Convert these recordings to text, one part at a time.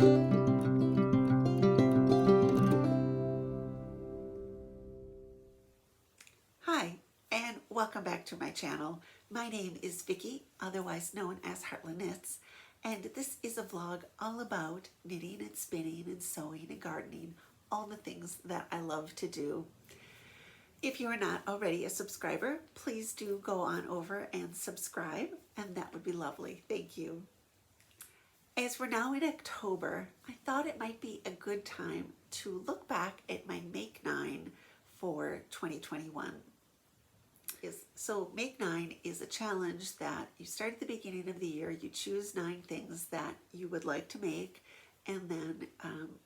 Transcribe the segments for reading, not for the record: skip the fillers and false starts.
Hi, and welcome back to my channel. My name is Vicki, otherwise known as Heartland Knits, and this is a vlog all about knitting and spinning and sewing and gardening, all the things that I love to do. If you are not already a subscriber, please do go on over and subscribe, and that would be lovely. Thank you. As we're now in October, I thought it might be a good time to look back at my Make 9 for 2021. So Make 9 is a challenge that you start at the beginning of the year. You choose 9 things that you would like to make, and then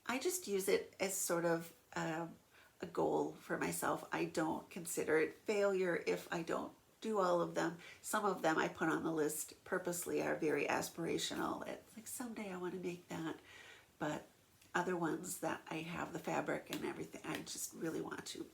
I just use it as sort of a goal for myself. I don't consider it failure if I don't do all of them. Some of them I put on the list purposely are very aspirational. It's like someday I want to make that, but other ones that I have the fabric and everything, I just really want to.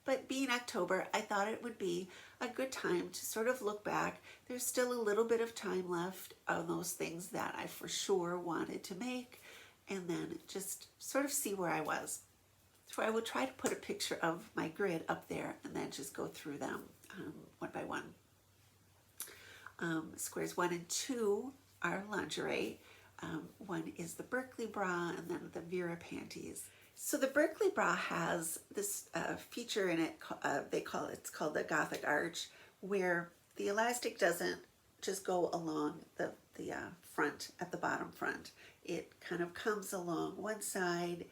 But being October, I thought it would be a good time to sort of look back. There's still a little bit of time left on those things that I for sure wanted to make, and then just sort of see where I was. So I will try to put a picture of my grid up there and then just go through them one by one. Squares 1 and 2 are lingerie. 1 is the Berkeley Bra, and then the Vera panties. So the Berkeley Bra has this feature in it, it's called the Gothic arch, where the elastic doesn't just go along the front, at the bottom front. It kind of comes along one side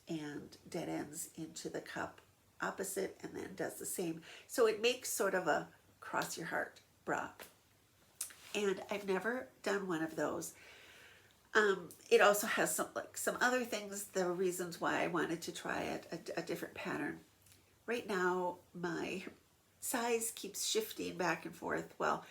and dead ends into the cup opposite, and then does the same. So it makes sort of a cross your heart bra. And I've never done one of those. It also has some other things, the reasons why I wanted to try a different pattern. Right now, my size keeps shifting back and forth. Well,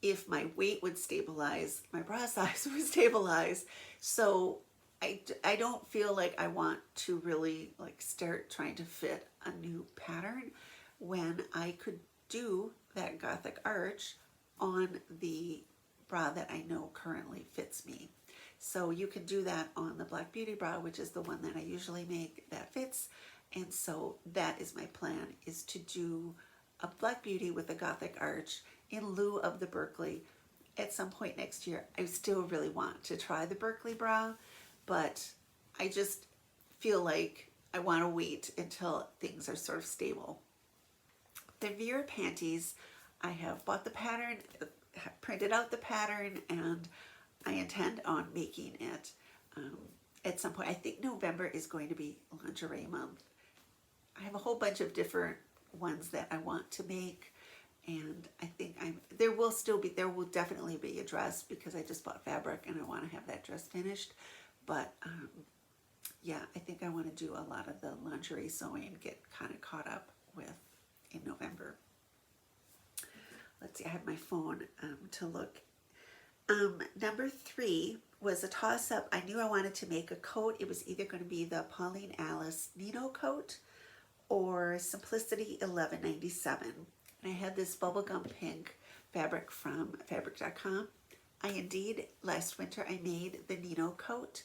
if my weight would stabilize, my bra size would stabilize. So I don't feel like I want to really start trying to fit a new pattern when I could do that Gothic arch on the bra that I know currently fits me. So you can do that on the Black Beauty bra, which is the one that I usually make that fits. And so that is my plan, is to do a Black Beauty with a Gothic arch in lieu of the Berkeley at some point next year. I still really want to try the Berkeley bra, but I just feel like I want to wait until things are sort of stable. The Vera panties, I have bought the pattern, printed out the pattern, and I intend on making it at some point. I think November is going to be lingerie month. I have a whole bunch of different ones that I want to make, and I think there will definitely be a dress, because I just bought fabric and I want to have that dress finished. But yeah, I think I want to do a lot of the lingerie sewing, get kind of caught up with in November. Let's see, I have my phone to look. Number 3 was a toss-up. I knew I wanted to make a coat. It was either going to be the Pauline Alice Nino coat or Simplicity 1197. And I had this bubblegum pink fabric from fabric.com. Indeed, last winter I made the Nino coat.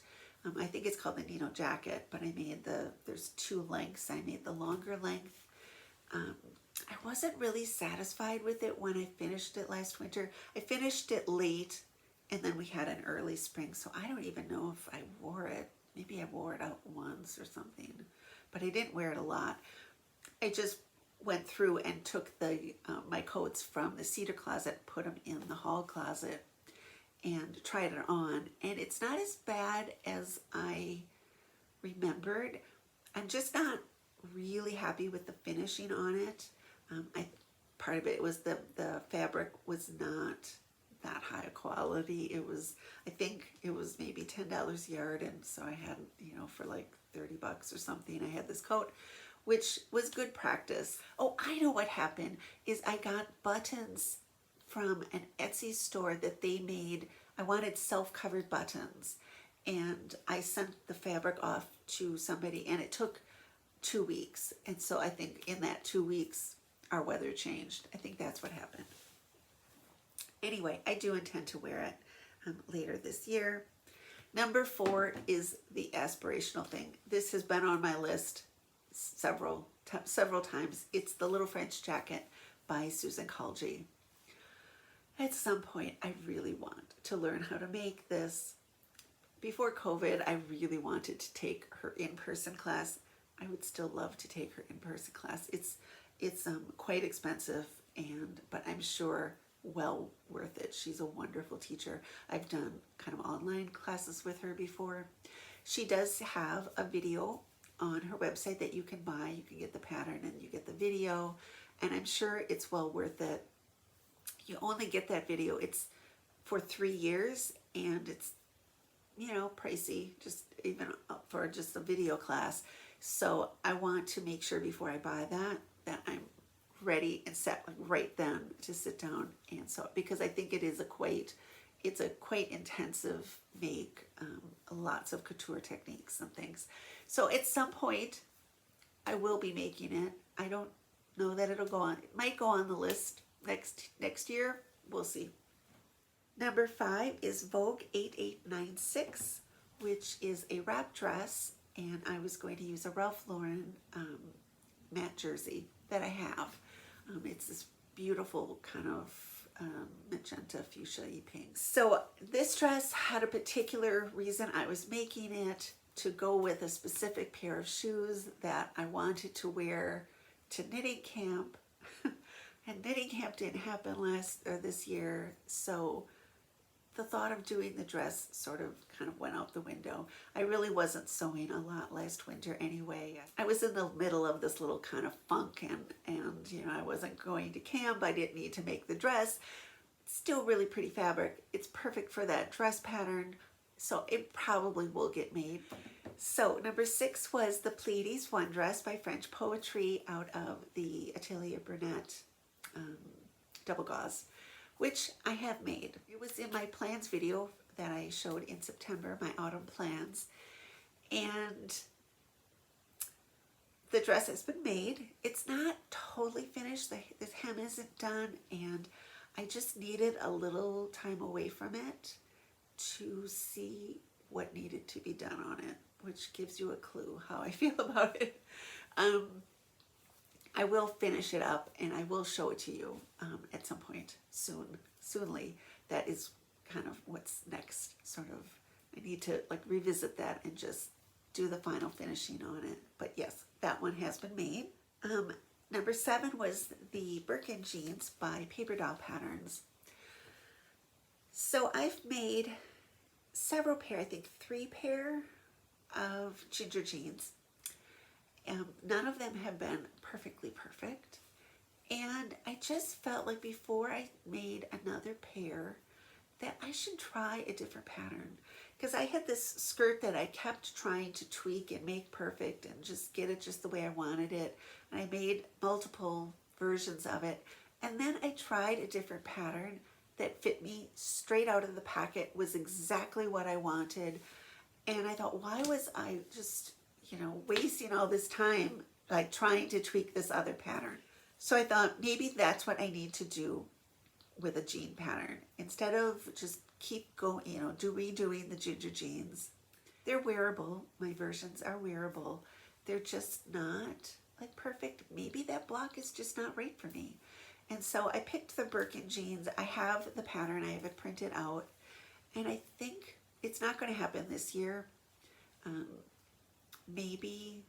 I think it's called the Nino jacket, but I made there's 2 lengths. I made the longer length. I wasn't really satisfied with it when I finished it last winter. I finished it late, and then we had an early spring, so I don't even know if I wore it. Maybe I wore it out once or something, but I didn't wear it a lot. I just went through and took my coats from the cedar closet, put them in the hall closet, and tried it on, and it's not as bad as I remembered. I'm just not really happy with the finishing on it. Part of it was the fabric was not that high quality. I think it was maybe $10 a yard, and so I had, for like $30 or something, I had this coat, which was good practice. Oh, I know what happened is I got buttons from an Etsy store that they made. I wanted self-covered buttons, and I sent the fabric off to somebody, and it took 2 weeks. And so I think in that 2 weeks, our weather changed. I think that's what happened. Anyway, I do intend to wear it later this year. Number 4 is the aspirational thing. This has been on my list several times. It's the Little French Jacket by Susan Calge. At some point, I really want to learn how to make this. Before COVID, I really wanted to take her in-person class. I would still love to take her in-person class. It's quite expensive, but I'm sure well worth it. She's a wonderful teacher. I've done kind of online classes with her before. She does have a video on her website that you can buy. You can get the pattern and you get the video, and I'm sure it's well worth it. You only get that video. It's for 3 years, and it's, you know, pricey, just even for just a video class. So I want to make sure before I buy that I'm ready and set right then to sit down and sew it, because I think it's a quite intensive make, lots of couture techniques and things. So at some point I will be making it. I don't know that it'll go on. It might go on the list next year. We'll see. Number 5 is Vogue 8896, which is a wrap dress, and I was going to use a Ralph Lauren matte jersey that I have. It's this beautiful kind of magenta fuchsia-y pink. So this dress had a particular reason I was making it, to go with a specific pair of shoes that I wanted to wear to knitting camp. And knitting camp didn't happen this year, so the thought of doing the dress sort of kind of went out the window. I really wasn't sewing a lot last winter anyway. I was in the middle of this little kind of funk, and you know, I wasn't going to camp. I didn't need to make the dress. Still really pretty fabric. It's perfect for that dress pattern, so it probably will get made. So number 6 was the Pleiades One Dress by French Poetry out of the Atelier Burnett double gauze, which I have made. It was in my plans video that I showed in September, my autumn plans, and the dress has been made. It's not totally finished. The hem isn't done, and I just needed a little time away from it to see what needed to be done on it, which gives you a clue how I feel about it. I will finish it up and I will show it to you at some point soonly. That is kind of what's next. Sort of, I need to like revisit that and just do the final finishing on it. But yes, that one has been made. Number 7 was the Birkin jeans by Paper Doll Patterns. So I've made several pair, I think 3 pair of ginger jeans. None of them have been perfectly perfect, and I just felt like before I made another pair that I should try a different pattern, because I had this skirt that I kept trying to tweak and make perfect and just get it just the way I wanted it, and I made multiple versions of it, and then I tried a different pattern that fit me straight out of the packet, was exactly what I wanted, and I thought, why was I just, you know, wasting all this time like trying to tweak this other pattern? So I thought maybe that's what I need to do with a jean pattern, instead of just keep going, you know, redoing the ginger jeans. They're wearable. My versions are wearable. They're just not like perfect. Maybe that block is just not right for me. And so I picked the Birkin jeans. I have the pattern. I have it printed out, and I think it's not going to happen this year. Maybe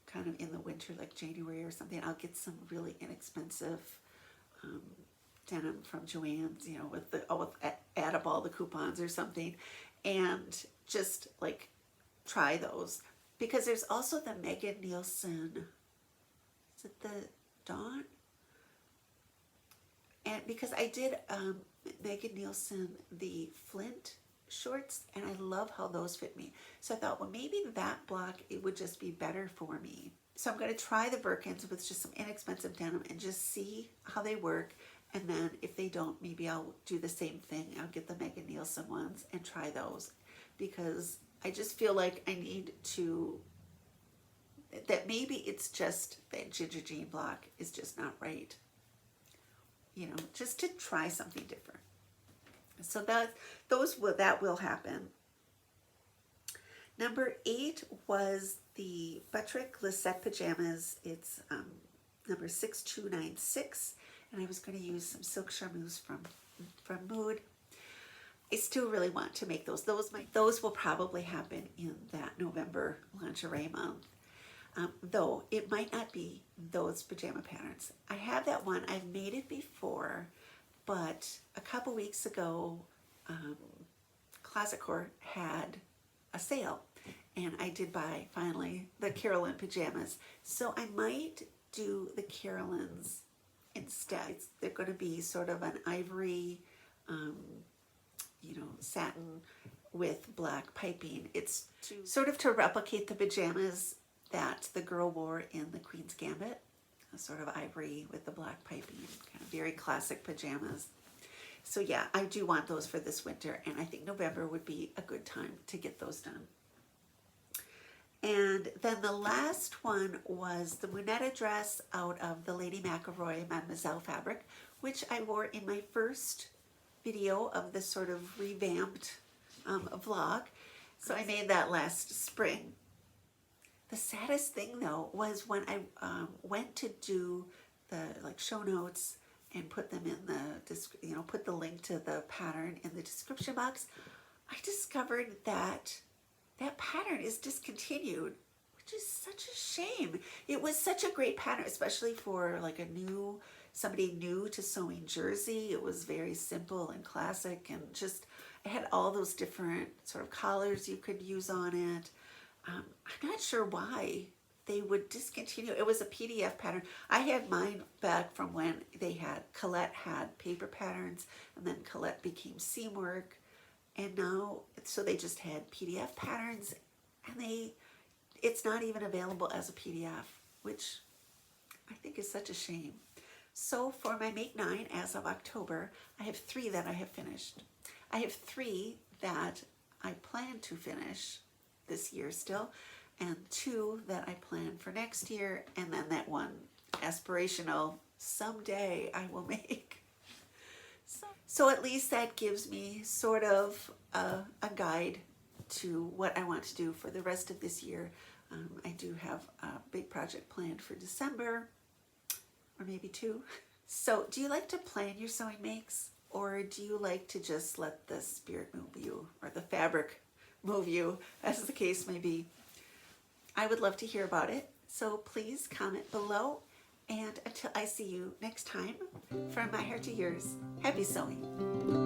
kind of in the winter, like January or something, I'll get some really inexpensive denim from Joann's, you know, add up all the coupons or something, and just like try those. Because there's also the Megan Nielsen, is it the Dawn? And because I did Megan Nielsen, the Flint shorts, and I love how those fit me. So I thought, well, maybe that block, it would just be better for me. So I'm going to try the Birkins with just some inexpensive denim and just see how they work. And then if they don't, maybe I'll do the same thing. I'll get the Megan Nielsen ones and try those, because I just feel like I need to, that maybe it's just that ginger jean block is just not right. You know, just to try something different. So that will happen. Number 8 was the Buttrick Lisette pajamas. It's number 6296, and I was going to use some silk charmeuse from Mood. I still really want to make those. Those will probably happen in that November lingerie month. Though it might not be those pajama patterns. I have that one. I've made it before, but a couple weeks ago, Closet Core had a sale, and I did buy finally the Carolyn pajamas. So I might do the Carolyns instead. They're going to be sort of an ivory, satin with black piping. It's sort of to replicate the pajamas that the girl wore in the Queen's Gambit, a sort of ivory with the black piping, kind of very classic pajamas. So yeah, I do want those for this winter, and I think November would be a good time to get those done. And then the last one was the Munetta dress out of the Lady McElroy Mademoiselle fabric, which I wore in my first video of this sort of revamped vlog. So I made that last spring. The saddest thing though was when I went to do the show notes and put them in the, put the link to the pattern in the description box, I discovered that that pattern is discontinued, which is such a shame. It was such a great pattern, especially for like somebody new to sewing jersey. It was very simple and classic, and just, it had all those different sort of collars you could use on it. I'm not sure why they would discontinue. It was a PDF pattern. I had mine back from when Colette had paper patterns, and then Colette became Seamwork, and now, so they just had PDF patterns, and it's not even available as a PDF, which I think is such a shame. So for my Make 9 as of October, I have 3 that I have finished. I have 3 that I plan to finish this year still, and 2 that I plan for next year, and then that one aspirational someday I will make. So at least that gives me sort of a guide to what I want to do for the rest of this year. I do have a big project planned for December, or maybe 2. So do you like to plan your sewing makes, or do you like to just let the spirit move you, or the fabric move you, as the case may be? I would love to hear about it, so please comment below, and until I see you next time, from my heart to yours, happy sewing.